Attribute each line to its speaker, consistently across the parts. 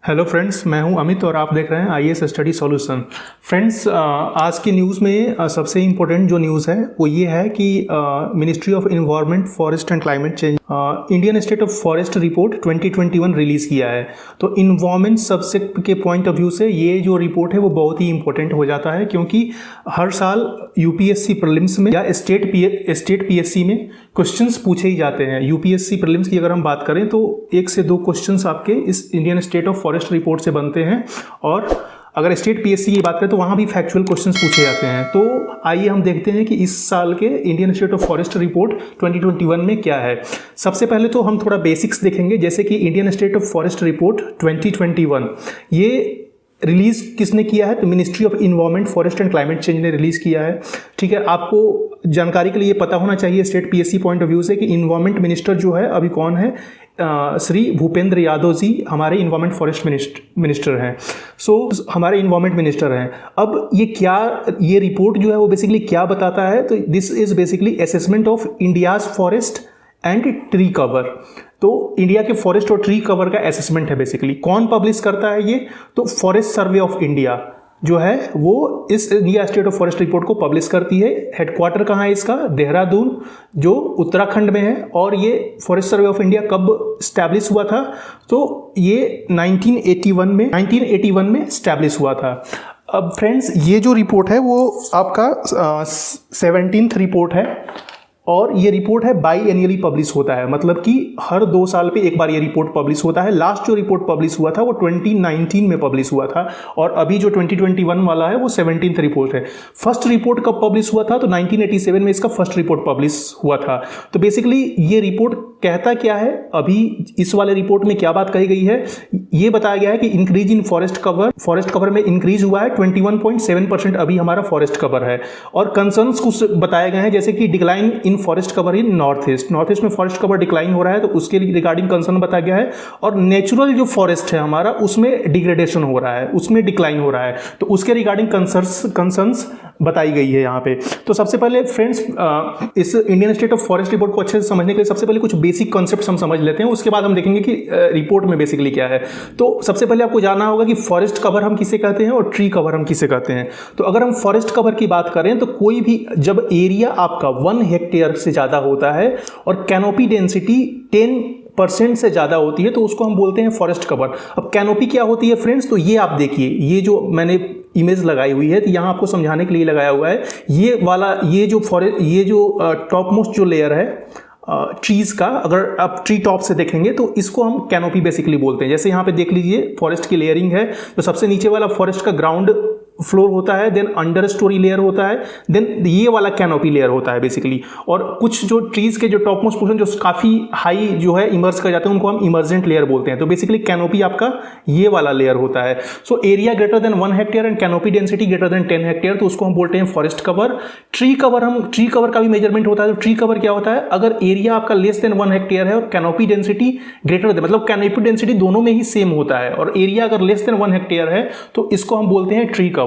Speaker 1: Hello friends, मैं हूं अमित और आप देख रहे हैं आईएएस स्टडी सॉल्यूशन। फ्रेंड्स, आज की न्यूज़ में सबसे इम्पोर्टेंट जो न्यूज़ है वो ये है कि ministry of environment forest and climate change Indian state of forest report 2021 release किया है। तो इन्वायरमेंट सब्जेक्ट के पॉइंट ऑफ व्यू से ये जो रिपोर्ट है वो बहुत ही इंपॉर्टेंट हो जाता है, क्योंकि हर साल यूपीएससी प्रीलिम्स में या स्टेट पीएससी में क्वेश्चंस पूछे ही जाते हैं। यूपीएससी प्रीलिम्स की अगर हम बात करें तो 1 से 2 क्वेश्चंस आपके इस Indian state of forest report से बनते हैं, और अगर स्टेट पीएससी की बात करें तो वहाँ भी फैक्चुअल क्वेश्चंस पूछे जाते हैं। तो आइए हम देखते हैं कि इस साल के Indian state of forest report 2021 में क्या है। सबसे पहले तो हम थोड़ा बेसिक्स देखेंगे, जैसे कि Indian state of forest report 2021 ये रिलीज़ किसने किया है, तो ministry of environment forest and climate change ने रिलीज़ किया है। ठीक है, आपको जानकारी के लिए पता होना चाहिए state PSC point of view से कि इन्वायरमेंट मिनिस्टर जो है अभी कौन है, श्री भूपेंद्र यादव जी हमारे इन्वायरमेंट फॉरेस्ट मिनिस्टर हैं। हमारे इन्वायरमेंट मिनिस्टर हैं। अब ये रिपोर्ट जो है वो बेसिकली क्या बताता है, तो this is basically assessment of India's forest and tree cover. तो इंडिया के फॉरेस्ट और ट्री कवर का असेसमेंट है बेसिकली। कौन पब्लिश करता है ये, तो फॉरेस्ट सर्वे ऑफ इंडिया जो है वो इस India state of forest report को पब्लिश करती है। हेडक्वार्टर कहाँ है इसका, देहरादून जो उत्तराखंड में है। और ये फॉरेस्ट सर्वे ऑफ इंडिया कब स्टैब्लिश हुआ था, तो ये 1981 में स्टैब्लिश हुआ था। अब फ्रेंड्स, ये जो रिपोर्ट है वो आपका 17th रिपोर्ट है, और ये रिपोर्ट है बाई एनुअली पब्लिश होता है, मतलब कि हर 2 साल पे एक बार ये रिपोर्ट पब्लिश होता है। लास्ट जो रिपोर्ट पब्लिश हुआ था वो 2019 में पब्लिश हुआ था, और अभी जो 2021 वाला है वो 17th रिपोर्ट है। फर्स्ट रिपोर्ट कब पब्लिश हुआ था, तो 1987 में इसका फर्स्ट रिपोर्ट पब्लिश हुआ था। तो बेसिकली ये रिपोर्ट कहता क्या है, अभी इस वाले रिपोर्ट में क्या बात कही गई है, ये बताया गया है कि इंक्रीज इन फॉरेस्ट कवर में इंक्रीज हुआ है 21.7% अभी हमारा फॉरेस्ट कवर है। और कंसर्न्स कुछ बताए गए हैं, जैसे कि decline in forest cover in north east में फॉरेस्ट कवर डिक्लाइन हो रहा है, तो उसके रिगार्डिंग कंसर्न बताया गया है। और नेचुरल जो फॉरेस्ट है हमारा उसमें डिग्रेडेशन हो रहा है, उसमें डिक्लाइन हो रहा है, तो उसके रिगार्डिंग कंसर्न्स बताई गई है यहाँ पे। तो सबसे पहले फ्रेंड्स, इस Indian state of forest report को अच्छे से समझने के लिए सबसे पहले कुछ बेसिक कॉन्सेप्ट्स हम समझ लेते हैं, उसके बाद हम देखेंगे कि रिपोर्ट में बेसिकली क्या है। तो सबसे पहले आपको जानना होगा कि फॉरेस्ट कवर हम किसे कहते हैं और ट्री कवर हम किसे कहते हैं। तो अगर हम फॉरेस्ट कवर की बात करें तो कोई भी जब एरिया आपका 1 हेक्टेयर से ज़्यादा होता है और कैनोपी डेंसिटी 10% से ज़्यादा होती है तो उसको हम बोलते हैं फॉरेस्ट कवर। अब कैनोपी क्या होती है फ्रेंड्स, तो ये आप देखिए, ये जो मैंने इमेज लगाई हुई है, तो यहाँ आपको समझाने के लिए लगाया हुआ है। ये जो टॉप मोस्ट जो लेयर है ट्रीज़ का, अगर आप ट्री टॉप से देखेंगे तो इसको हम कैनोपी बेसिकली बोलते हैं। जैसे यहाँ पे देख लीजिए फॉरेस्ट की लेयरिंग है, तो सबसे नीचे वाला फॉरेस्ट का ग्राउंड फ्लोर होता है, देन अंडर स्टोरी लेयर होता है, देन ये वाला कैनोपी लेयर होता है बेसिकली। और कुछ जो ट्रीज के जो टॉप मोस्ट पोर्शन जो काफ़ी हाई जो है इमर्ज कर जाते हैं उनको हम इमर्जेंट लेयर बोलते हैं। तो बेसिकली कैनोपी आपका ये वाला लेयर होता है। So area greater than 1 hectare and canopy density greater than 10 hectare, तो उसको हम बोलते हैं फॉरेस्ट कवर। ट्री कवर का भी मेजरमेंट होता है। तो ट्री कवर क्या होता है, अगर एरिया आपका लेस देन 1 हेक्टेयर है और कैनोपी डेंसिटी ग्रेटर देन, मतलब कैनोपी डेंसिटी दोनों में ही सेम होता है, और एरिया अगर लेस देन 1 हेक्टेयर है तो इसको हम बोलते हैं ट्री कवर।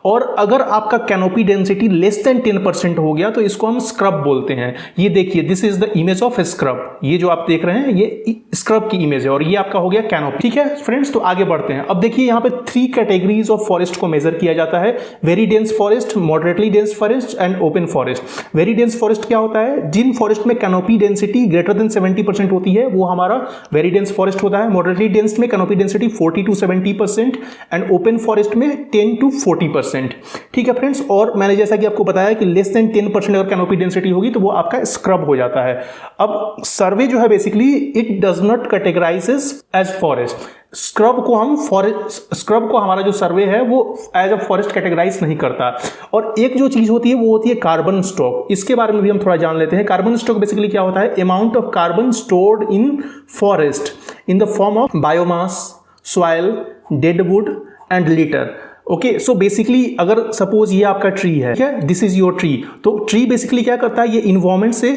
Speaker 1: और अगर आपका कैनोपी डेंसिटी लेस देन 10% हो गया तो इसको हम स्क्रब बोलते हैं। ये देखिए, this is the image of scrub. ये जो आप देख रहे हैं ये स्क्रब की इमेज है, और ये आपका हो गया कैनोपी। ठीक है फ्रेंड्स, तो आगे बढ़ते हैं। अब देखिए यहाँ पे 3 कैटेगरीज ऑफ फॉरेस्ट को मेजर किया जाता है, very dense forest, moderately dense forest and open forest. Very dense forest क्या होता है, जिन फॉरेस्ट में कैनोपी डेंसिटी ग्रेटर देन 70% होती है वो हमारा वेरी डेंस फॉरेस्ट होता है। मॉडरेटली डेंस में canopy density 40 to 70% and open forest में 10 to 40%। ठीक है फ्रेंड्स, और मैंने जैसा कि आपको बताया कि लेस देन 10% अगर कैनोपी डेंसिटी होगी तो वो आपका स्क्रब हो जाता है। अब सर्वे जो है basically it does not categorizes as forest. Scrub को हमारा जो सर्वे है वो एज अ फॉरेस्ट कैटेगराइज नहीं करता। और एक जो चीज होती है वो होती है कार्बन स्टॉक। इसके बारे में भी हम थोड़ा जान लेते हैं। कार्बन स्टॉक बेसिकली क्या होता है, amount of carbon stored in forest in the form of biomass, soil, dead would and litter. Okay, so basically अगर सपोज ये आपका ट्री है, ठीक है, दिस इज योर ट्री। तो ट्री बेसिकली क्या करता है, ये इन्वायरमेंट से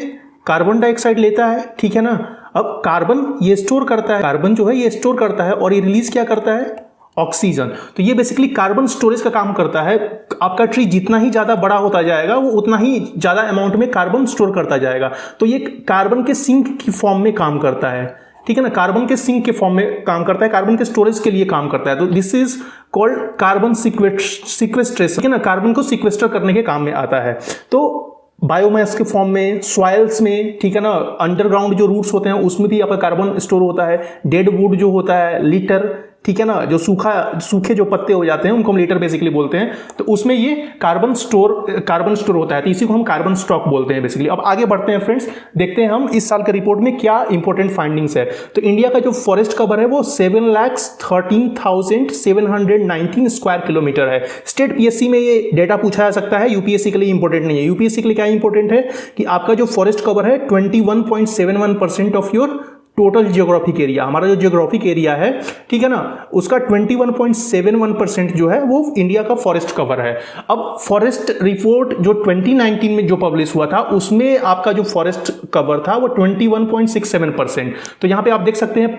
Speaker 1: कार्बन डाइऑक्साइड लेता है, ठीक है ना। अब कार्बन ये स्टोर करता है, कार्बन जो है ये स्टोर करता है, और ये रिलीज क्या करता है, ऑक्सीजन। तो ये बेसिकली कार्बन स्टोरेज का काम करता है। आपका ट्री जितना ही ज़्यादा बड़ा होता जाएगा वो उतना ही ज़्यादा अमाउंट में कार्बन स्टोर करता जाएगा। तो ये कार्बन के सिंक की फॉर्म में काम करता है। ठीक है ना, कार्बन के सिंक के फॉर्म में काम करता है, कार्बन के स्टोरेज के लिए काम करता है। तो this is called carbon sequestration, ठीक है ना, कार्बन को सिक्वेस्टर करने के काम में आता है। तो बायोमास के फॉर्म में, सॉइल्स में, ठीक है ना, अंडरग्राउंड जो रूट्स होते हैं उसमें भी आपका कार्बन स्टोर होता है। डेड वुड जो होता है, लिटर, ठीक है ना, जो सूखे जो पत्ते हो जाते हैं उनको हम लिटर बेसिकली बोलते हैं, तो उसमें ये कार्बन स्टोर होता है, तो इसी को हम कार्बन स्टॉक बोलते हैं बेसिकली। अब आगे बढ़ते हैं फ्रेंड्स, देखते हैं हम इस साल के रिपोर्ट में क्या इंपॉर्टेंट फाइंडिंग्स है। तो इंडिया का जो फॉरेस्ट कवर है वो 7,13,719 स्क्वायर किलोमीटर है। स्टेट पीएससी में ये डेटा पूछा जा सकता है, यूपीएससी के लिए इंपॉर्टेंट नहीं है। यूपीएससी के लिए क्या इंपॉर्टेंट है कि आपका जो फॉरेस्ट कवर है 21.71% of your total geographic area, हमारा जो जियोग्राफिक एरिया है, ठीक है ना, उसका 21.71% जो है वो इंडिया का फॉरेस्ट कवर है। अब फॉरेस्ट रिपोर्ट जो 2019 में जो पब्लिश हुआ था उसमें आपका जो फॉरेस्ट कवर था वो 21.67%। तो यहां पे आप देख सकते हैं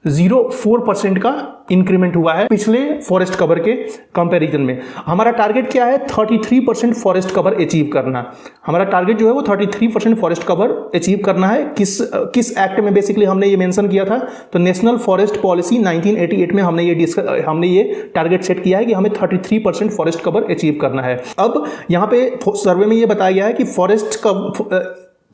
Speaker 1: 0.04% का इंक्रीमेंट हुआ है पिछले फॉरेस्ट कवर के कंपैरिजन में। हमारा टारगेट क्या है? 33% फॉरेस्ट कवर अचीव करना। हमारा टारगेट जो है वो 33% फॉरेस्ट कवर अचीव करना है। किस एक्ट में बेसिकली हमने ये मेंशन किया था? तो नेशनल फॉरेस्ट पॉलिसी 1988 में हमने ये टारगेट सेट किया है कि हमें 33% फॉरेस्ट कवर अचीव करना है। अब यहाँ पे सर्वे में ये बताया गया है कि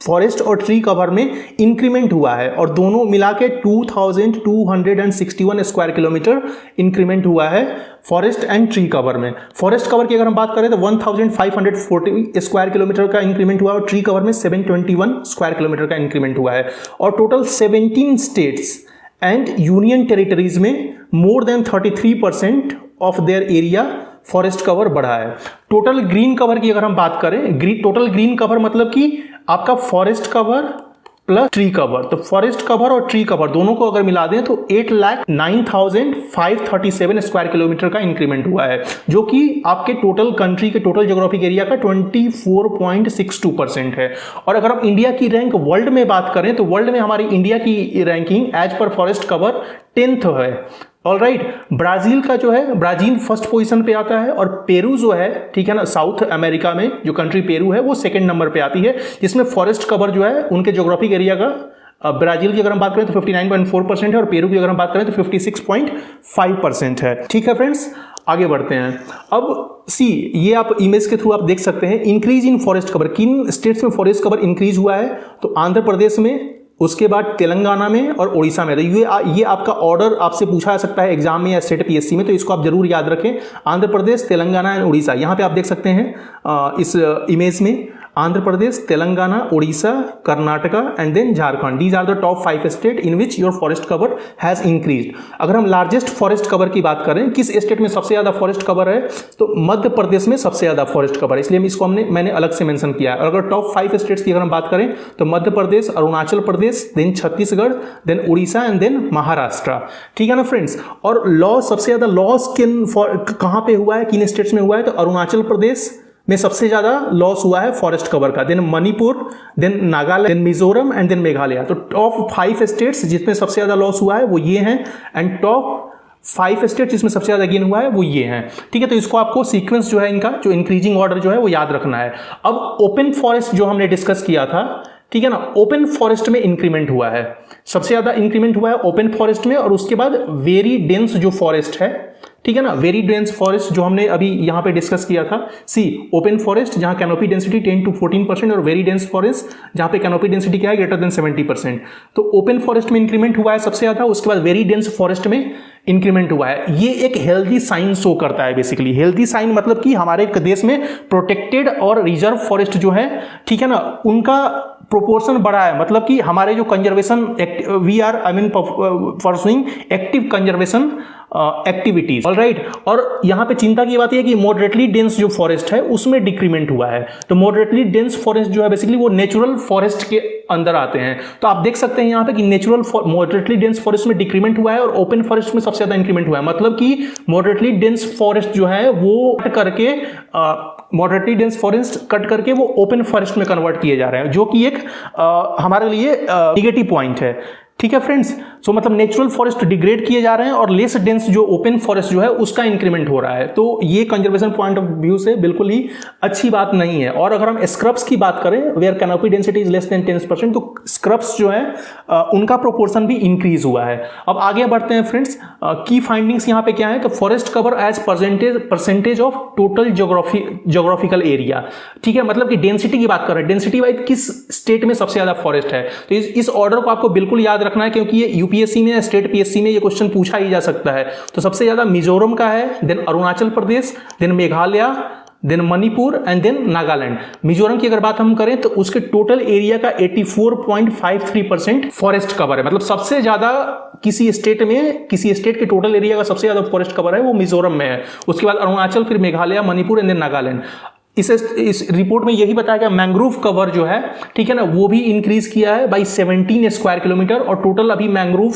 Speaker 1: फॉरेस्ट और ट्री कवर में इंक्रीमेंट हुआ है और दोनों मिला के 2261 स्क्वायर किलोमीटर इंक्रीमेंट हुआ है फॉरेस्ट एंड ट्री कवर में। फॉरेस्ट कवर की अगर हम बात करें तो 1540 स्क्वायर किलोमीटर का इंक्रीमेंट हुआ है और ट्री कवर में 721 स्क्वायर किलोमीटर का इंक्रीमेंट हुआ है। और total 17 states and union territories में more than 33% of their area forest cover बढ़ा है। टोटल ग्रीन कवर की अगर हम बात करें, टोटल ग्रीन कवर मतलब कि आपका forest cover plus tree cover, तो फॉरेस्ट कवर और ट्री कवर दोनों को अगर मिला दें तो 8,09,537 स्क्वायर किलोमीटर का इंक्रीमेंट हुआ है, जो कि आपके टोटल कंट्री के टोटल ज्योग्राफिक एरिया का 24.62% है। और अगर हम इंडिया की रैंक वर्ल्ड में बात करें तो वर्ल्ड में हमारी इंडिया की ranking as per forest cover 10th है। ऑलराइट, ब्राजील का जो है, ब्राजील फर्स्ट पोजीशन पे आता है और पेरू जो है, ठीक है ना, साउथ अमेरिका में जो कंट्री पेरू है वो सेकंड नंबर पे आती है, जिसमें फॉरेस्ट कवर जो है उनके ज्योग्राफिक एरिया का ब्राजील की अगर हम बात करें तो 59.4% है और पेरू की अगर हम बात करें तो 56.5% है। ठीक है फ्रेंड्स, आगे बढ़ते हैं। अब ये आप इमेज के थ्रू आप देख सकते हैं इंक्रीज इन फॉरेस्ट कवर, किन स्टेट्स में फॉरेस्ट कवर इंक्रीज हुआ है। तो आंध्र प्रदेश में, उसके बाद तेलंगाना में और उड़ीसा में। तो ये आपका ऑर्डर आपसे पूछा जा सकता है एग्जाम में या स्टेट पीएससी में, तो इसको आप जरूर याद रखें। आंध्र प्रदेश, तेलंगाना एंड उड़ीसा। यहाँ पे आप देख सकते हैं इस इमेज में Andhra Pradesh, Telangana, Orissa, Karnataka and then Jharkhand. These are the top 5 state in which your forest cover has increased. अगर हम लार्जेस्ट फॉरेस्ट कवर की बात करें, किस स्टेट में सबसे ज्यादा फॉरेस्ट कवर है, तो मध्य प्रदेश में सबसे ज्यादा फॉरेस्ट कवर है, इसलिए इसको मैंने अलग से मेंशन किया है। अगर टॉप 5 स्टेट्स की अगर हम बात करें तो Madhya Pradesh, Arunachal Pradesh, then Chhattisgarh, then Orissa and then Maharashtra. ठीक है ना फ्रेंड्स। और लॉ सबसे ज्यादा लॉस कहां पे हुआ है, किन स्टेट्स में हुआ है, तो अरुणाचल प्रदेश में सबसे ज्यादा लॉस हुआ है फॉरेस्ट कवर का, then Manipur, then Nagaland, then Mizoram and then Meghalaya. तो टॉप 5 स्टेट्स जिसमें सबसे ज्यादा लॉस हुआ है वो ये हैं, एंड टॉप 5 स्टेट जिसमें सबसे ज्यादा गेन हुआ है वो ये हैं। ठीक है, तो इसको आपको सीक्वेंस जो है इनका, जो इंक्रीजिंग ऑर्डर जो है वो याद रखना है। अब ओपन फॉरेस्ट जो हमने डिस्कस किया था, ठीक है ना, ओपन फॉरेस्ट में इंक्रीमेंट हुआ है, सबसे ज्यादा इंक्रीमेंट हुआ है ओपन फॉरेस्ट में। और उसके बाद वेरी डेंस जो फॉरेस्ट है, ठीक है ना, वेरी डेंस फॉरेस्ट जो हमने अभी यहां पे डिस्कस किया था। ओपन फॉरेस्ट जहां कैनोपी डेंसिटी 10 to 14% और वेरी डेंस फॉरेस्ट जहां पे कैनोपी डेंसिटी क्या है, ग्रेटर देन 70%। तो ओपन फॉरेस्ट में इंक्रीमेंट हुआ है सबसे ज्यादा, उसके बाद वेरी डेंस फॉरेस्ट में इंक्रीमेंट हुआ है। ये एक हेल्दी साइन शो करता है बेसिकली। हेल्दी साइन मतलब कि हमारे देश में प्रोटेक्टेड और रिजर्व फॉरेस्ट जो है, ठीक है ना, उनका प्रोपोर्शन बढ़ा है, मतलब कि हमारे जो conservation we are pursuing active conservation activities. Alright, और यहां पे चिंता की बात यह कि मॉडरेटली डेंस जो फॉरेस्ट है उसमें डिक्रीमेंट हुआ है। तो मॉडरेटली डेंस फॉरेस्ट जो है बेसिकली वो नेचुरल फॉरेस्ट के अंदर आते हैं। तो आप देख सकते हैं यहां पे कि नेचुरल मॉडरेटली डेंस फॉरेस्ट में डिक्रीमेंट हुआ है और ओपन फॉरेस्ट में सबसे ज्यादा इंक्रीमेंट हुआ है। मतलब कि मॉडरेटली डेंस फॉरेस्ट जो है वो कट करके मॉडरेटली डेंस फॉरेस्ट कट करके वो ओपन फॉरेस्ट में कन्वर्ट किए जा रहे हैं, जो कि एक हमारे लिए निगेटिव पॉइंट है। ठीक है फ्रेंड्स, सो मतलब नेचुरल फॉरेस्ट डिग्रेड किए जा रहे हैं और लेस डेंस जो ओपन फॉरेस्ट जो है उसका इंक्रीमेंट हो रहा है। तो ये कंजर्वेशन पॉइंट ऑफ व्यू से बिल्कुल ही अच्छी बात नहीं है। और अगर हम स्क्रब्स की बात करें, where canopy density is less than 10%, तो स्क्रब्स जो है उनका प्रोपोर्शन भी इंक्रीज हुआ है। अब आगे बढ़ते हैं फ्रेंड्स, की फाइंडिंग्स यहाँ पे क्या है कि forest cover as percentage of total geographical area. ठीक है, मतलब कि डेंसिटी की बात कर रहे हैं, डेंसिटी वाइज किस स्टेट में सबसे ज्यादा फॉरेस्ट है। तो इस ऑर्डर को आपको बिल्कुल याद रखना है, क्योंकि ये यूपीएससी में, स्टेट पीएससी में ये क्वेश्चन पूछा ही जा सकता है। तो सबसे ज्यादा मिजोरम का है, then Arunachal Pradesh, then Meghalaya, then Manipur and then Nagaland. Mizoram की अगर बात हम करें तो उसके टोटल एरिया का 84.53% फॉरेस्ट कवर है। मतलब सबसे ज्यादा किसी स्टेट में, किसी स्टेट के टोटल एरिया का सबसे ज्यादा फॉरेस्ट कवर है वो मिजोरम में है। उसके बाद अरुणाचल, फिर मेघालय, मणिपुर एंड देन नागालैंड। इस रिपोर्ट में यही बताया गया मैंग्रोव कवर जो है, ठीक है ना, वो भी इंक्रीज किया है बाई 17 स्क्वायर किलोमीटर। और टोटल अभी मैंग्रोव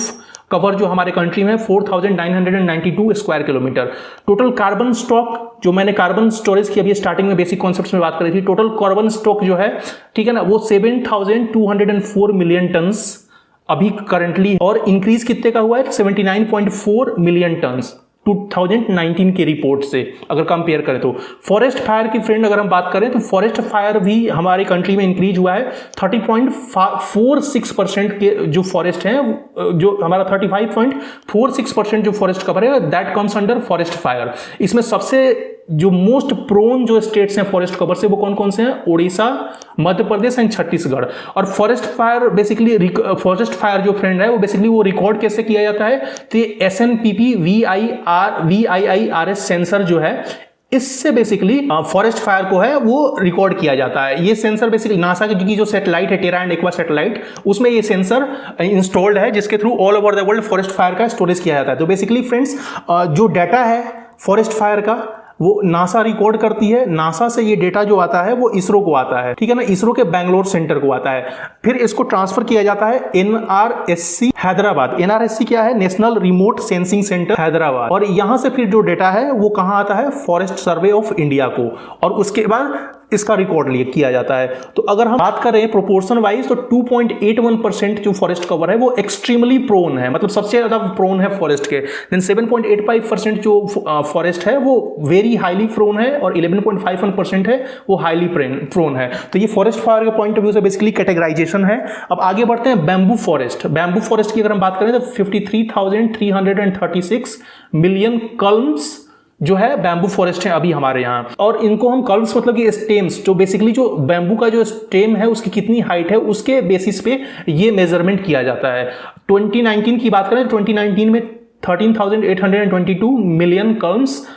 Speaker 1: कवर जो हमारे कंट्री में 4992 square kilometre. Total carbon stock, जो मैंने कार्बन स्टोरेज की अभी स्टार्टिंग में बेसिक कॉन्सेप्ट्स में बात करी थी, टोटल कार्बन स्टॉक जो है, ठीक है ना, वो 7204 मिलियन टन्स अभी करंटली, और इंक्रीज कितने का हुआ है, 79.4 मिलियन टन्स 2019 के रिपोर्ट से अगर कंपेयर करें तो। फॉरेस्ट फायर की फ्रेंड अगर हम बात करें तो फॉरेस्ट फायर भी हमारी कंट्री में इंक्रीज हुआ है। 30.46% के जो फॉरेस्ट हैं, जो हमारा 35.46% जो फॉरेस्ट कवर है, that comes under forest fire. इसमें सबसे जो मोस्ट प्रोन जो स्टेट्स हैं फॉरेस्ट कवर से, वो कौन कौन से हैं, ओडिशा, मध्य प्रदेश एंड छत्तीसगढ़। और forest fire basically, forest fire जो फ्रेंड है वो बेसिकली वो रिकॉर्ड कैसे किया जाता है, तो ये SNPP VIIRS सेंसर जो है, इससे बेसिकली फॉरेस्ट फायर को है वो रिकॉर्ड किया जाता है। ये सेंसर बेसिकली नासा की जो सैटेलाइट है, टेरा एंड एक्वा सैटेलाइट, उसमें ये सेंसर इंस्टॉल्ड है, जिसके through all over the world forest fire का स्टोरेज किया जाता है। तो बेसिकली फ्रेंड्स, जो डाटा है फॉरेस्ट फायर का वो नासा रिकॉर्ड करती है। नासा से ये डेटा जो आता है वो इसरो को आता है, ठीक है ना, इसरो के बैंगलोर सेंटर को आता है। फिर इसको ट्रांसफर किया जाता है NRSC हैदराबाद। NRSC क्या है, national remote sensing centre Hyderabad. और यहां से फिर जो डेटा है वो कहां आता है, फॉरेस्ट सर्वे ऑफ इंडिया को, और उसके बाद इसका रिकॉर्ड किया जाता है। तो अगर हम बात करें प्रोपोर्शन वाइज, तो 2.81% जो फॉरेस्ट कवर है वो एक्सट्रीमली प्रोन है, मतलब सबसे ज्यादा प्रोन है फॉरेस्ट के। देन 7.85% जो फॉरेस्ट है वो वेरी हाईली प्रोन है, और 11.51% है वो हाईली प्रोन है। तो ये फॉरेस्ट फायर के पॉइंट ऑफ व्यू से बेसिकली कैटेगराइजेशन है। अब आगे बढ़ते हैं बैम्बू फॉरेस्ट। बैम्बू फॉरेस्ट की अगर हम बात करें तो 53,336 मिलियन कल्म्स जो है बैम्बू फॉरेस्ट है अभी हमारे यहाँ। और इनको हम कल्म्स मतलब कि स्टेम्स, जो बेसिकली जो बैम्बू का जो स्टेम है उसकी कितनी हाइट है उसके बेसिस पे ये मेजरमेंट किया जाता है। 2019 की बात करें, 2019 में 13,822 मिलियन कल्म्स,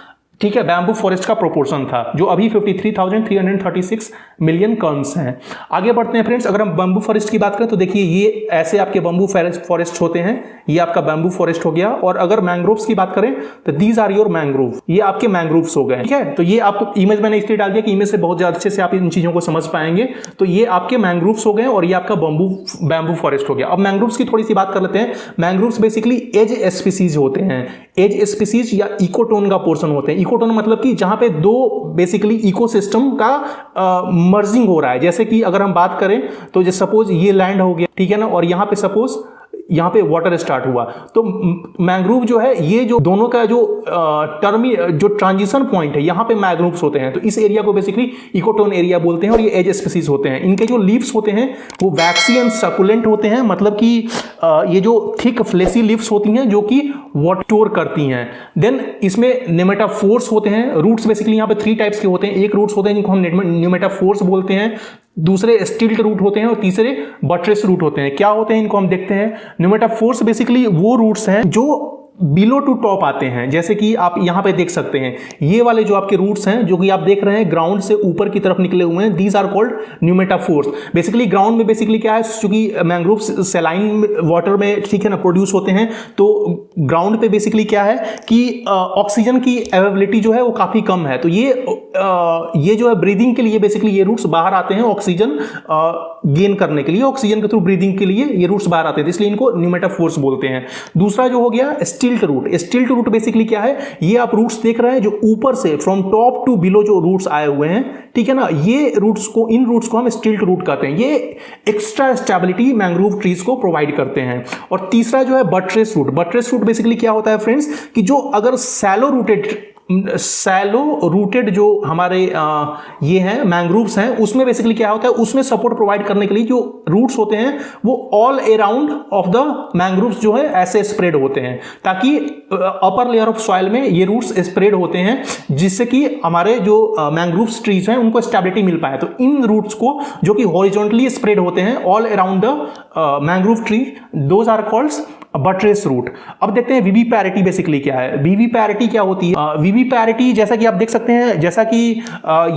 Speaker 1: ठीक है, बैम्बू फॉरेस्ट का प्रोपोर्शन था, जो अभी 53,336 मिलियन कल्म्स हैं। आगे बढ़ते हैं फ्रेंड्स, अगर हम बैम्बू फॉरेस्ट की बात करें तो देखिए ये ऐसे आपके बैम्बू फॉरेस्ट होते हैं, ये आपका बैम्बू फॉरेस्ट हो गया। और अगर मैंग्रोव्स की बात करें तो दीज आर योर मैंग्रोव, ये आपके मैंग्रोव्स हो गए, ठीक है। तो ये आपको इमेज मैंने इसलिए डाल दिया कि इमेज से बहुत ज्यादा अच्छे से आप इन चीजों को समझ पाएंगे। तो ये आपके मैंग्रोव्स हो गए और ये आपका बैम्बू फॉरेस्ट हो गया। अब मैंग्रोव्स की थोड़ी सी बात कर लेते हैं। मैंग्रोव्स बेसिकली एज स्पीसीज होते हैं, एज स्पीसीज या इकोटोन का पोर्शन होते हैं। इकोटोन मतलब कि जहां पे दो बेसिकली इकोसिस्टम का मर्जिंग हो रहा है। जैसे कि अगर हम बात करें तो जैसे सपोज ये लैंड हो गया, ठीक है ना, और यहां पे सपोज यहाँ पे वाटर स्टार्ट हुआ, तो मैंग्रोव जो है ये जो दोनों का जो जो ट्रांजिशन पॉइंट है, यहाँ पे मैंग्रोव्स होते हैं। तो इस एरिया को बेसिकली इकोटोन एरिया बोलते हैं, और ये एज स्पीसीज होते हैं। इनके जो लीव्स होते हैं वो वैक्सी एंड सकुलेंट होते हैं, मतलब कि ये जो थिक फ्लेसी लीव्स होती हैं जो कि वाटर स्टोर करती हैं। देन इसमें नेमेटाफोर्स होते हैं। रूट्स बेसिकली यहाँ पे 3 टाइप्स के होते हैं। एक रूट्स होते हैं जिनको हम नेमेटाफोर्स बोलते हैं, दूसरे स्टिल्ट रूट होते हैं, और तीसरे बट्रेस रूट होते हैं। क्या होते हैं इनको हम देखते हैं। नेमेटाफोर्स बेसिकली वो रूट्स हैं जो बिलो टू टॉप आते हैं, जैसे कि आप यहां पे देख सकते हैं ये वाले जो आपके रूट्स हैं जो कि आप देख रहे हैं ग्राउंड से ऊपर की तरफ निकले हुए हैं, these are called pneumatophores. Basically ground में बेसिकली क्या है, चूंकि मैंग्रोव सैलाइन वाटर में, ठीक है ना, प्रोड्यूस होते हैं, तो ग्राउंड पे बेसिकली क्या है कि ऑक्सीजन की अवेलेबिलिटी जो है वो काफी कम है। तो ये जो है ब्रीदिंग के लिए बेसिकली ये रूट्स बाहर आते हैं, ऑक्सीजन गेन करने के लिए, ऑक्सीजन के थ्रू ब्रीदिंग के लिए ये रूट्स बाहर आते हैं, इसलिए इनको न्यूमेटाफोर्स बोलते हैं। दूसरा जो हो गया स्टिल्ट रूट। स्टिल्ट रूट बेसिकली क्या है, ये आप रूट्स देख रहे हैं जो ऊपर से फ्रॉम टॉप टू बिलो जो रूट्स आए हुए हैं, ठीक है ना, ये रूट्स को, इन रूट्स को हम स्टिल्ट रूट कहते हैं। ये एक्स्ट्रा स्टेबिलिटी मैंग्रोव ट्रीज को प्रोवाइड करते हैं। और तीसरा जो है buttress root. Buttress root basically क्या होता है फ्रेंड्स, कि जो अगर सैलो रूटेड जो हमारे ये हैं मैंग्रोव्स हैं, उसमें बेसिकली क्या होता है, उसमें सपोर्ट प्रोवाइड करने के लिए जो रूट्स होते हैं वो all around of the mangroves जो है ऐसे स्प्रेड होते हैं, ताकि अपर लेयर ऑफ सॉइल में ये रूट्स स्प्रेड होते हैं, जिससे कि हमारे जो मैंग्रोव्स ट्रीज हैं उनको स्टेबिलिटी मिल पाए। तो इन रूट्स को जो कि हॉरिजॉन्टली स्प्रेड होते हैं all around the mangrove tree, those are called buttress root. अब देखते हैं विविपैरिटी बेसिकली क्या है। विविपैरिटी क्या होती है? विविपैरिटी जैसा कि आप देख सकते हैं, जैसा कि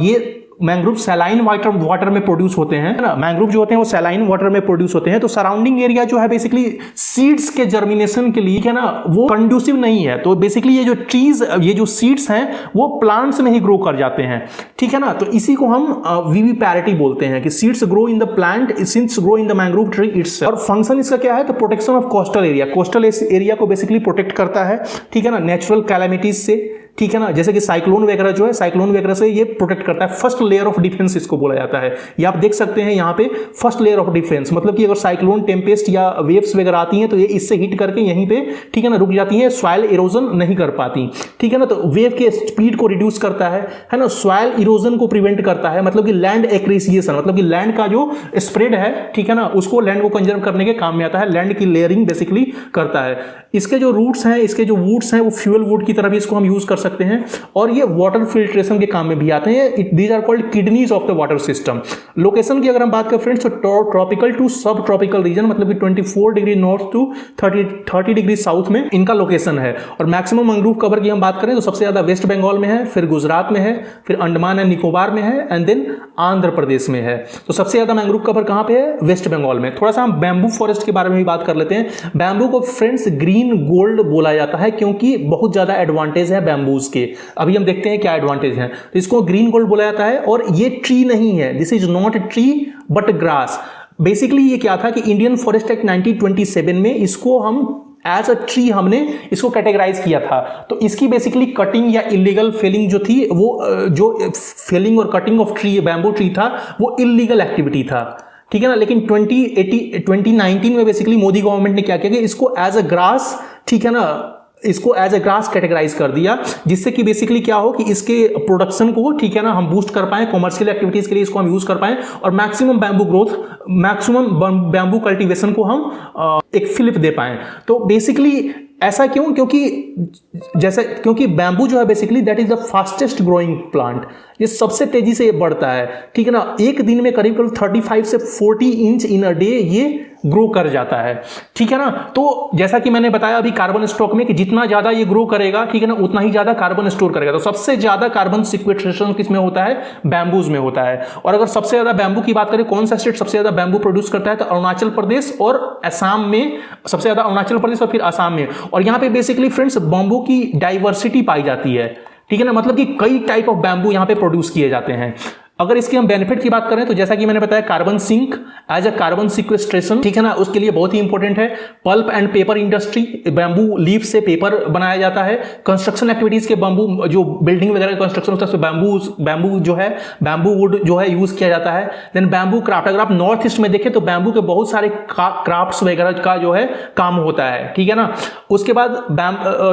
Speaker 1: ये मैंग्रोव सैलाइन वाटर में प्रोड्यूस होते हैं ना, मैंग्रोव जो होते हैं वो सैलाइन वाटर में प्रोड्यूस होते हैं, तो सराउंडिंग एरिया जो है बेसिकली सीड्स के जर्मिनेशन के लिए है ना, वो कंडूसिव नहीं है। तो बेसिकली ये जो ट्रीज, ये जो सीड्स हैं वो प्लांट्स में ही ग्रो कर जाते हैं, ठीक है ना। तो इसी को हम विविपैरिटी बोलते हैं कि seeds grow in the plant, seeds grow in the mangrove tree it's. और फंक्शन इसका क्या है, तो protection of coastal area. Coastal area को बेसिकली प्रोटेक्ट करता है, ठीक है ना, नेचुरल कैलामिटीज से, ठीक है ना, जैसे कि साइक्लोन वगैरह जो है, साइक्लोन वगैरह से ये प्रोटेक्ट करता है। फर्स्ट लेयर ऑफ डिफेंस इसको बोला जाता है। ये आप देख सकते हैं यहाँ पे फर्स्ट लेयर ऑफ डिफेंस, मतलब कि अगर साइक्लोन, टेम्पेस्ट या वेव्स वगैरह आती हैं तो ये इससे हिट करके यहीं पे, ठीक है ना, रुक जाती है, सॉइल इरोजन नहीं कर पाती, ठीक है ना। तो वेव के स्पीड को रिड्यूस करता है ना, सॉइल इरोजन को प्रिवेंट करता है, मतलब कि लैंड एक्रेसिएशन, मतलब कि लैंड का जो स्प्रेड है, ठीक है ना, उसको लैंड को कंजर्व करने के काम में आता है, लैंड की लेयरिंग बेसिकली करता है। इसके जो रूट्स हैं, इसके जो वुड्स हैं, वो फ्यूल वुड की तरह भी इसको हम यूज कर सकते हैं, और ये वाटर फिल्ट्रेशन के काम में भी आते हैं। These are called kidneys of the water system. Location की अगर हम बात करें फ्रेंड्स, तो tropical to sub tropical region, मतलब कि 24 degree north to 30 degree south में इनका लोकेशन है। और मैक्सिमम मैंग्रोव कवर की हम बात करें तो सबसे ज्यादा वेस्ट बंगाल में है, फिर गुजरात में है, फिर अंडमान एंड निकोबार में है, एंड देन आंध्र प्रदेश में है। तो सबसे ज्यादा मैंग्रोव कवर कहां पे है? वेस्ट बंगाल में। थोड़ा सा हम बैम्बू फॉरेस्ट के बारे में भी बात कर लेते हैं। बैम्बू को फ्रेंड्स ग्रीन गोल्ड बोला जाता है, क्योंकि बहुत ज्यादा एडवांटेज है बैम्बूज के। अभी हम देखते हैं क्या एडवांटेज है। तो इसको ग्रीन गोल्ड बोला जाता है, और ये ट्री नहीं है, this is not a tree but grass. Basically ये क्या था कि इंडियन फॉरेस्ट एक्ट 1927 में इसको हम एज अ ट्री हमने इसको कैटेगराइज किया था। तो इसकी बेसिकली कटिंग या इलीगल फेलिंग जो थी, वो जो फेलिंग और cutting of tree, bamboo tree था, वो इलीगल एक्टिविटी था, ठीक है ना। लेकिन 2019 में बेसिकली मोदी गवर्नमेंट ने क्या किया कि इसको एज अ ग्रास, ठीक है ना, इसको एज ए ग्रास कैटेगराइज कर दिया, जिससे कि बेसिकली क्या हो कि इसके प्रोडक्शन को, ठीक है ना, हम बूस्ट कर पाए, कॉमर्शियल एक्टिविटीज के लिए इसको हम यूज कर पाए, और maximum bamboo growth, maximum bamboo cultivation को हम एक फिलिप दे पाए। तो बेसिकली ऐसा क्यों? क्योंकि बैम्बू जो है basically that is the fastest growing plant, ये सबसे तेजी से ये बढ़ता है, ठीक है ना। एक दिन में करीब 35 से 40 इंच इन अ डे ये ग्रो कर जाता है, ठीक है ना। तो जैसा कि मैंने बताया अभी कार्बन स्टॉक में कि जितना ज्यादा ये ग्रो करेगा, ठीक है ना, उतना ही ज्यादा कार्बन स्टोर करेगा। तो सबसे ज्यादा कार्बन सिक्वेस्ट्रेशन किसमें होता है? बैम्बूज में होता है। और अगर सबसे ज्यादा बैम्बू की बात करें, कौन सा स्टेट सबसे ज्यादा बैम्बू प्रोड्यूस करता है? तो अरुणाचल प्रदेश और असम में, सबसे ज्यादा अरुणाचल प्रदेश और फिर असम में। और यहाँ पे बेसिकली फ्रेंड्स बैम्बू की डाइवर्सिटी पाई जाती है, ठीक है ना, मतलब कि कई टाइप ऑफ बैम्बू यहाँ पे प्रोड्यूस किए जाते हैं। अगर इसके हम बेनिफिट की बात करें तो जैसा कि मैंने बताया, carbon sink as a carbon sequestration, ठीक है ना, उसके लिए बहुत ही इंपॉर्टेंट है। Pulp and paper industry, bamboo leaf से पेपर बनाया जाता है। कंस्ट्रक्शन एक्टिविटीज के बैम्बू, जो बिल्डिंग वगैरह का कंस्ट्रक्शन होता है उसमें बैम्बू जो है, बैम्बू वुड जो है यूज किया जाता है। देन बैम्बू क्राफ्ट, अगर आप नॉर्थ ईस्ट में देखें तो बैम्बू के बहुत सारे क्राफ्ट्स वगैरह का जो है काम होता है, ठीक है ना। उसके बाद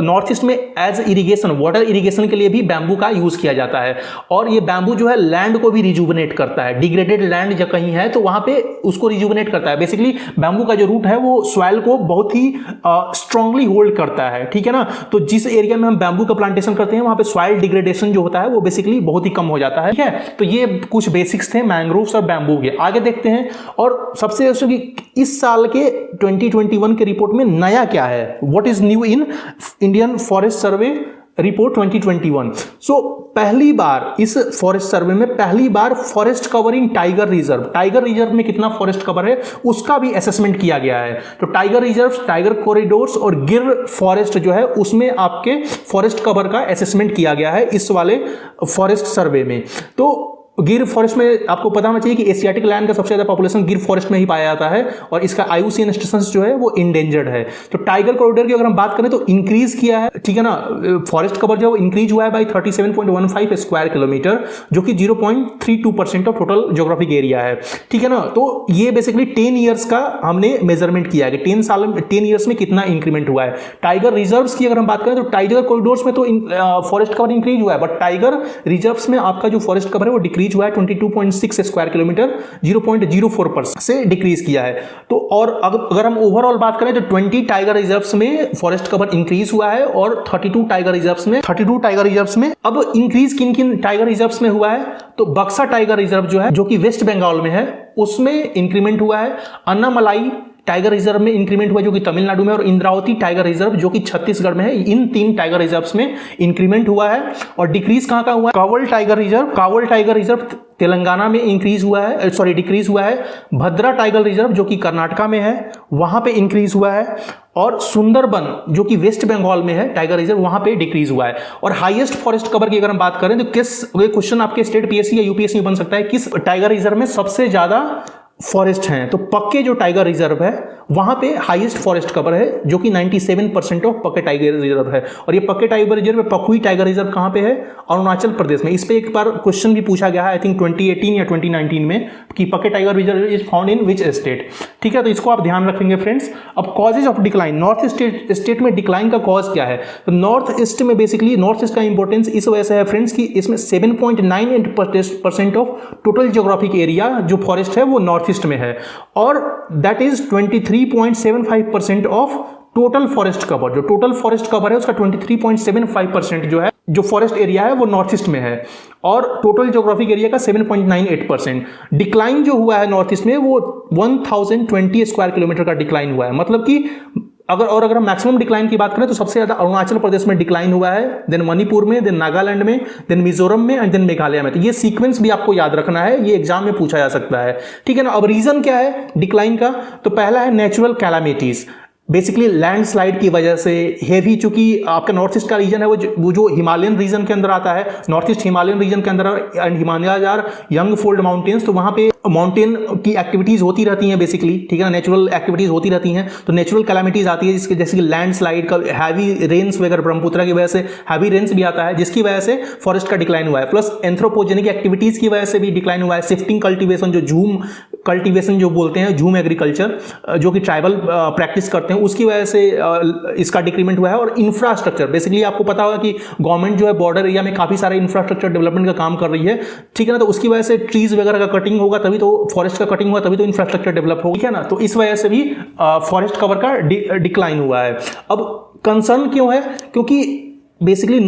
Speaker 1: नॉर्थ ईस्ट में एज इरिगेशन, वाटर इरिगेशन के लिए भी बैम्बू का यूज किया जाता है। और ये बैम्बू जो है लैंड को भी रिजुवनेट करता है। डिग्रेडेड लैंड जब कहीं है तो वहां पे उसको रिजुवनेट करता है। बेसिकली बैम्बू का जो रूट है वो सॉइल को बहुत ही स्ट्रांगली होल्ड करता है, ठीक है ना। तो जिस एरिया में हम बैम्बू का प्लांटेशन करते हैं वहां पे सॉइल डिग्रेडेशन जो होता है वो बेसिकली बहुत ही कम हो जाता है, ठीक है। तो ये कुछ बेसिक्स थे मैंग्रोव्स और बैम्बू के। आगे देखते हैं, और सबसे इस साल के 2021 के रिपोर्ट में नया क्या है, what is new in Indian forest survey report 2021। So पहली बार इस फॉरेस्ट सर्वे में पहली बार forest covering tiger reserve, tiger reserve में कितना फॉरेस्ट कवर है उसका भी असेसमेंट किया गया है। तो टाइगर रिजर्व, टाइगर कॉरिडोर्स और गिर फॉरेस्ट जो है उसमें आपके फॉरेस्ट कवर का असेसमेंट किया गया है इस वाले फॉरेस्ट सर्वे में। तो गिर फॉरेस्ट में आपको पता होना चाहिए कि एशियाटिक लायन का सबसे ज़्यादा पॉपुलेशन गिर फॉरेस्ट में ही पाया जाता है और इसका IUCN स्टेटस जो है वो इंडेंजर्ड है। तो टाइगर कॉरिडोर की अगर हम बात करें तो इंक्रीज किया है, ठीक है ना, फॉरेस्ट कवर जो है वो इंक्रीज हुआ है बाई 37.15 स्क्वायर किलोमीटर, जो कि 0.32% ऑफ टोटल ज्योग्राफिक एरिया है, ठीक है ना। तो ये बेसिकली 10 ईयर्स का हमने मेजरमेंट किया है कि 10 ईयर्स में कितना इंक्रीमेंट हुआ है। टाइगर रिजर्व्स की अगर हम बात करें तो टाइगर कॉरिडोर्स में तो फॉरेस्ट कवर इंक्रीज हुआ है, बट टाइगर रिजर्व्स में आपका जो फॉरेस्ट कवर है वो डिक्रीज हुआ है 22.6 स्क्वायर किलोमीटर, 0.04% से डिक्रीज किया है। तो और अगर हम ओवरऑल बात करें तो 20 टाइगर रिजर्व्स में फॉरेस्ट कवर इंक्रीज हुआ है और 32 टाइगर रिजर्व्स में अब इंक्रीज किन किन टाइगर रिजर्व्स में हुआ है, तो बक्सा टाइगर रिजर्व जो है जो कि वेस्ट बंगाल में है उसमें इंक्रीमेंट हुआ है, अन्नामलाई टाइगर रिजर्व में इंक्रीमेंट हुआ जो कि तमिलनाडु में, और इंद्रावती टाइगर रिजर्व जो कि छत्तीसगढ़ में है। इन 3 टाइगर रिजर्व्स में इंक्रीमेंट हुआ है। और डिक्रीज कहां हुआ है, कावल टाइगर रिजर्व तेलंगाना में इंक्रीज हुआ है, डिक्रीज हुआ है। भद्रा टाइगर रिजर्व जो कि कर्नाटका में है वहां पे इंक्रीज हुआ है, और सुंदरबन जो कि वेस्ट बंगाल में है टाइगर रिजर्व वहां पे डिक्रीज हुआ है। और हाईएस्ट फॉरेस्ट कवर की अगर हम बात करें तो ये क्वेश्चन आपके स्टेट PSC या UPSC में बन सकता है, किस टाइगर रिजर्व में सबसे ज्यादा फॉरेस्ट हैं, तो पक्के जो टाइगर रिजर्व है वहां पे हाईएस्ट फॉरेस्ट कवर है जो कि 97% ऑफ पक्के टाइगर रिजर्व है। और ये पक्के टाइगर रिजर्व में पकुई टाइगर रिजर्व कहां पे है, अरुणाचल प्रदेश में। इस पे एक बार क्वेश्चन भी पूछा गया है आई थिंक 2018 या 2019 में कि पक्के tiger reserve is found in which state, ठीक है। तो इसको आप ध्यान रखेंगे फ्रेंड्स। अब causes of decline, north state में डिक्लाइन का कॉज क्या है, तो नॉर्थ ईस्ट में बेसिकली नॉर्थ ईस्ट का इंपॉर्टेंस इस वजह से है फ्रेंड्स कि इसमें 7.98% ऑफ टोटल ज्योग्राफिक एरिया जो फॉरेस्ट है वो नॉर्थ ईस्ट में है, और that is 23.75% of total forest cover. जो टोटल फॉरेस्ट कवर है उसका 23.75% जो है, जो फॉरेस्ट एरिया है वो नॉर्थ ईस्ट में है, और टोटल ज्योग्राफिक एरिया का 7.98%। डिक्लाइन जो हुआ है नॉर्थ ईस्ट में वो 1020 स्क्वायर किलोमीटर का डिक्लाइन हुआ है। मतलब कि अगर हम मैक्सिमम डिक्लाइन की बात करें तो सबसे ज्यादा अरुणाचल प्रदेश में डिक्लाइन हुआ है, देन मणिपुर में, देन नागालैंड में, देन मिजोरम में एंड देन मेघालय में। तो ये सीक्वेंस भी आपको याद रखना है, ये एग्जाम में पूछा जा सकता है, ठीक है ना। अब रीजन क्या है डिक्लाइन का, तो पहला है नेचुरल कैलामिटीज, बेसिकली लैंडस्लाइड की वजह से हेवी, चूंकि आपका नॉर्थ ईस्ट का रीजन है वो जो हिमालयन रीजन के अंदर आता है, नॉर्थ ईस्ट हिमालयन रीजन के अंदर, and Himalayas are young fold mountains, तो वहां पे माउंटेन की एक्टिविटीज होती रहती हैं बेसिकली, ठीक है ना, नेचुरल एक्टिविटीज होती रहती हैं। तो नेचुरल कैलामिटीज आती है जिसके जैसे कि लैंडस्लाइड का, हैवी रेन्स वगैरह, ब्रह्मपुत्र की वजह से हैवी रेन्स भी आता है जिसकी वजह से फॉरेस्ट का डिक्लाइन हुआ है। प्लस एंथ्रोपोजेनिक एक्टिविटीज की वजह से भी डिक्लाइन हुआ है। शिफ्टिंग कल्टीवेशन, जो झूम कल्टीवेशन जो बोलते हैं, झूम एग्रीकल्चर जो कि ट्राइबल प्रैक्टिस करते हैं, उसकी वजह से इसका डिक्रीमेंट हुआ है। और इंफ्रास्ट्रक्चर, बेसिकली आपको पता होगा कि गवर्नमेंट जो है बॉर्डर एरिया में काफी सारे इंफ्रास्ट्रक्चर डेवलपमेंट का काम कर रही है, ठीक है ना। तो उसकी वजह से ट्रीज वगैरह का कटिंग होगा, तभी तो फॉरेस्ट का कटिंग हुआ, तभी तो इंफ्रास्ट्रक्चर डेवलप होगा, ठीक है ना। तो इस वजह से भी फॉरेस्ट कवर का डिक्लाइन हुआ है। अब कंसर्न क्यों है, क्योंकि basically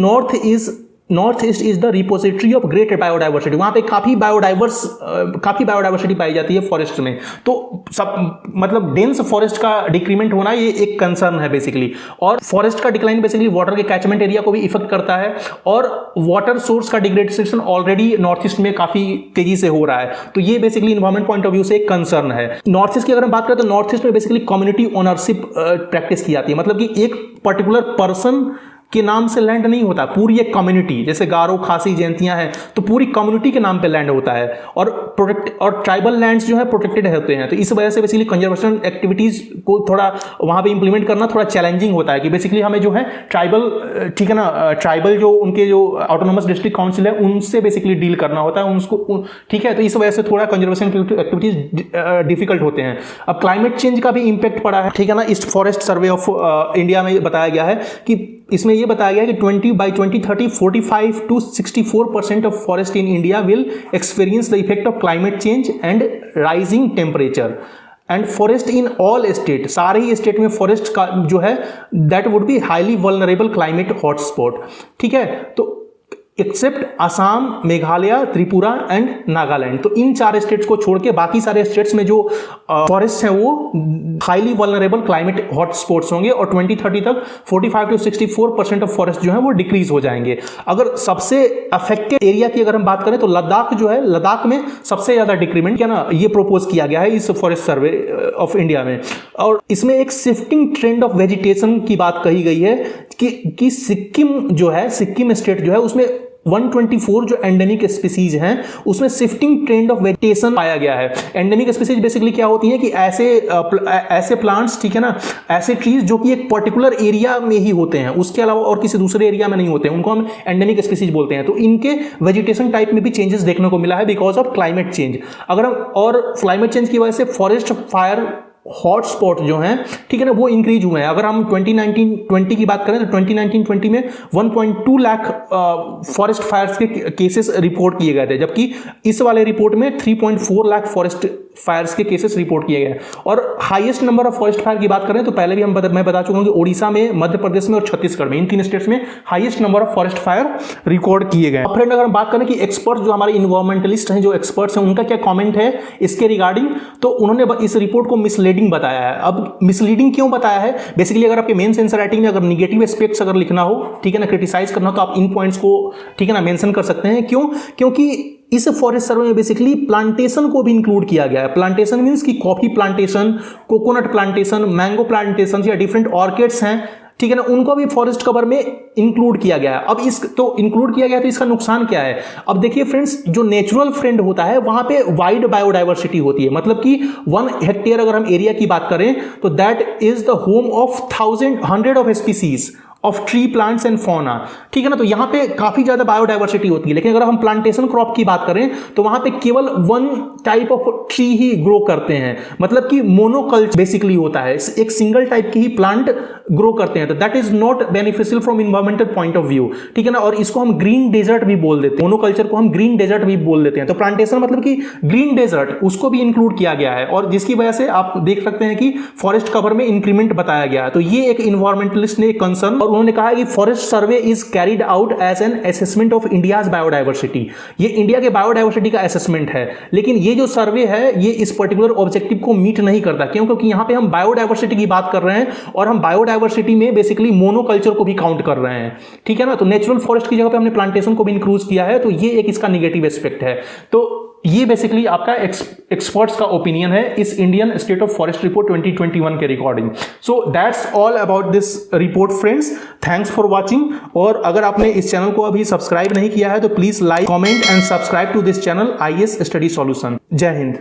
Speaker 1: north east is the repository of great biodiversity, वहां पे काफी बायोडाइवर्सिटी पाई जाती है फॉरेस्ट में। तो सब मतलब डेंस फॉरेस्ट का डिक्रीमेंट होना ये एक कंसर्न है बेसिकली। और फॉरेस्ट का डिक्लाइन बेसिकली वाटर के कैचमेंट एरिया को भी इफेक्ट करता है, और वाटर सोर्स का डिग्रेडेशन ऑलरेडी नॉर्थ ईस्ट में काफी तेजी से हो रहा है। तो ये basically environment point of view से एक कंसर्न है। नॉर्थ ईस्ट की अगर हम बात करें तो नॉर्थ ईस्ट में बेसिकली कम्युनिटी ओनरशिप प्रैक्टिस की जाती है, मतलब कि एक पर्टिकुलर पर्सन के नाम से लैंड नहीं होता, पूरी एक कम्युनिटी, जैसे गारो, खासी, जयंतियां हैं तो पूरी कम्युनिटी के नाम पे लैंड होता है, और ट्राइबल लैंड्स जो है प्रोटेक्टेड होते हैं। तो इस वजह से बेसिकली कंजर्वेशन एक्टिविटीज को थोड़ा वहां पे इंप्लीमेंट करना थोड़ा चैलेंजिंग होता है कि बेसिकली हमें जो है ट्राइबल, ठीक है ना, ट्राइबल जो उनके जो ऑटोनोमस डिस्ट्रिक्ट काउंसिल है उनसे बेसिकली डील करना होता है उनको, ठीक है। तो इस वजह से थोड़ा कंजर्वेशन एक्टिविटीज डिफिकल्ट होते हैं। अब क्लाइमेट चेंज का भी इंपैक्ट पड़ा है, ठीक है ना। East forest survey of India में बताया गया है कि इसमें यह बताया गया है कि by 2030 45 to 64% of forest in India will experience the effect of climate change and rising temperature, and forest in all state, सारे ही स्टेट में फॉरेस्ट का जो है that would be highly vulnerable climate hotspot, ठीक है। तो एक्सेप्ट असम, मेघालय, त्रिपुरा एंड नागालैंड, तो इन 4 states को छोड़ के बाकी सारे स्टेट्स में जो फॉरेस्ट हैं वो हाईली वल्नरेबल क्लाइमेट हॉटस्पॉट्स होंगे, और 2030 तक 45 to 64% ऑफ फॉरेस्ट जो है वो डिक्रीज हो जाएंगे। अगर सबसे अफेक्टेड एरिया की अगर हम बात करें तो लद्दाख जो है, लद्दाख में सबसे ज्यादा डिक्रीमेंट क्या ना ये प्रोपोज किया गया है इस फॉरेस्ट सर्वे ऑफ इंडिया में। और इसमें एक शिफ्टिंग ट्रेंड ऑफ वेजिटेशन की बात कही गई है कि सिक्किम जो है, सिक्किम स्टेट जो है उसमें 124 जो एंडेमिक स्पीसीज हैं उसमें शिफ्टिंग ट्रेंड ऑफ वेजिटेशन पाया गया है। एंडेमिक स्पीसीज बेसिकली क्या होती है कि ऐसे प्लांट्स, ठीक है ना, ऐसे ट्रीज जो कि एक पर्टिकुलर एरिया में ही होते हैं, उसके अलावा और किसी दूसरे एरिया में नहीं होते हैं, उनको हम एंडेमिक स्पीसीज बोलते हैं। तो इनके वेजिटेशन टाइप में भी चेंजेस देखने को मिला है बिकॉज ऑफ क्लाइमेट चेंज। अगर हम और क्लाइमेट चेंज की वजह से फॉरेस्ट फायर हॉटस्पॉट जो हैं, ठीक है ना, वो इंक्रीज हुए हैं। अगर हम 2019-20 की बात करें तो 2019-20 में 1.2 लाख फॉरेस्ट फायर्स के केसेस रिपोर्ट किए गए थे, जबकि इस वाले रिपोर्ट में 3.4 लाख फॉरेस्ट फायर्स के केसेस रिपोर्ट किए गए। और highest number of forest fire की बात करें तो पहले भी मैं बता चुका हूं कि ओडिशा में, मध्य प्रदेश में और छत्तीसगढ़ में, इन 3 स्टेट्स में highest number of forest fire record किए गए। फ्रेंड, अगर हम बात करें कि एक्सपर्ट्स जो हमारे इन्वायरमेंटलिस्ट हैं, जो एक्सपर्ट्स हैं, उनका क्या कमेंट है इसके रिगार्डिंग, तो उन्होंने इस रिपोर्ट को मिसलीडिंग बताया है। अब मिसलीडिंग क्यों बताया है? बेसिकली अगर आपके मेंस आंसर राइटिंग में अगर निगेटिव एस्पेक्ट्स अगर लिखना हो, ठीक है ना, क्रिटिसाइज करना हो, तो आप इन पॉइंट्स को, ठीक है ना, मेंशन कर सकते हैं। क्यों? क्योंकि इस फॉरेस्ट सर्वे में बेसिकली प्लांटेशन को भी इंक्लूड किया गया है। प्लांटेशन मींस कि coffee plantation, coconut plantation, mango plantation या डिफरेंट ऑर्किड्स हैं, ठीक है ना, उनको भी फॉरेस्ट कवर में इंक्लूड किया गया है। अब तो इंक्लूड किया गया तो इसका नुकसान क्या है? अब देखिए फ्रेंड्स, जो नेचुरल फ्रेंड होता है वहां पे वाइड बायोडाइवर्सिटी होती है, मतलब कि 1 हेक्टेयर अगर हम एरिया की बात करें तो that is the home of 100 of species of tree, plants and fauna, ठीक है ना। तो यहां पे काफी ज्यादा बायोडाइवर्सिटी होती है। लेकिन अगर हम प्लांटेशन क्रॉप की बात करें तो वहां पे केवल 1 type of tree he grow करते हैं, मतलब कि मोनोकल्चर बेसिकली होता है, एक सिंगल टाइप की ही प्लांट ग्रो करते हैं। तो that is not beneficial from environmental point of view, ठीक है ना। और इसको हम ग्रीन डेजर्ट भी बोल देते हैं, मोनोकल्चर को हम ग्रीन डेजर्ट भी बोल देते हैं। तो प्लांटेशन मतलब कि ग्रीन डेजर्ट, उसको भी इंक्लूड किया गया है, और जिसकी वजह से आप देख सकते हैं कि फॉरेस्ट कवर में इंक्रीमेंट बताया गया है। तो ये एक इन्वायरमेंटलिस्ट ने कंसर्न, और उन्होंने कहा कि forest survey is carried out as an assessment of India's biodiversity. ये इंडिया के बायोडाइवर्सिटी का असेसमेंट है, लेकिन ये जो सर्वे है ये इस पर्टिकुलर ऑब्जेक्टिव को मीट नहीं करता। क्यों? क्योंकि यहां पे हम बायोडाइवर्सिटी की बात कर रहे हैं, और हम बायोडाइवर्सिटी में बेसिकली मोनोकल्चर को भी काउंट कर रहे हैं, ठीक है ना। तो नेचुरल फॉरेस्ट की जगह पे हमने प्लांटेशन को भी इंक्लूड किया है, तो ये एक इसका नेगेटिव एस्पेक्ट है। तो ये बेसिकली आपका एक्सपर्ट्स का ओपिनियन है इस Indian state of forest report 2021 के recording. So that's all about this report friends, thanks for watching. और अगर आपने इस चैनल को अभी सब्सक्राइब नहीं किया है तो please like, comment and subscribe to this channel IAS study solution. जय हिंद।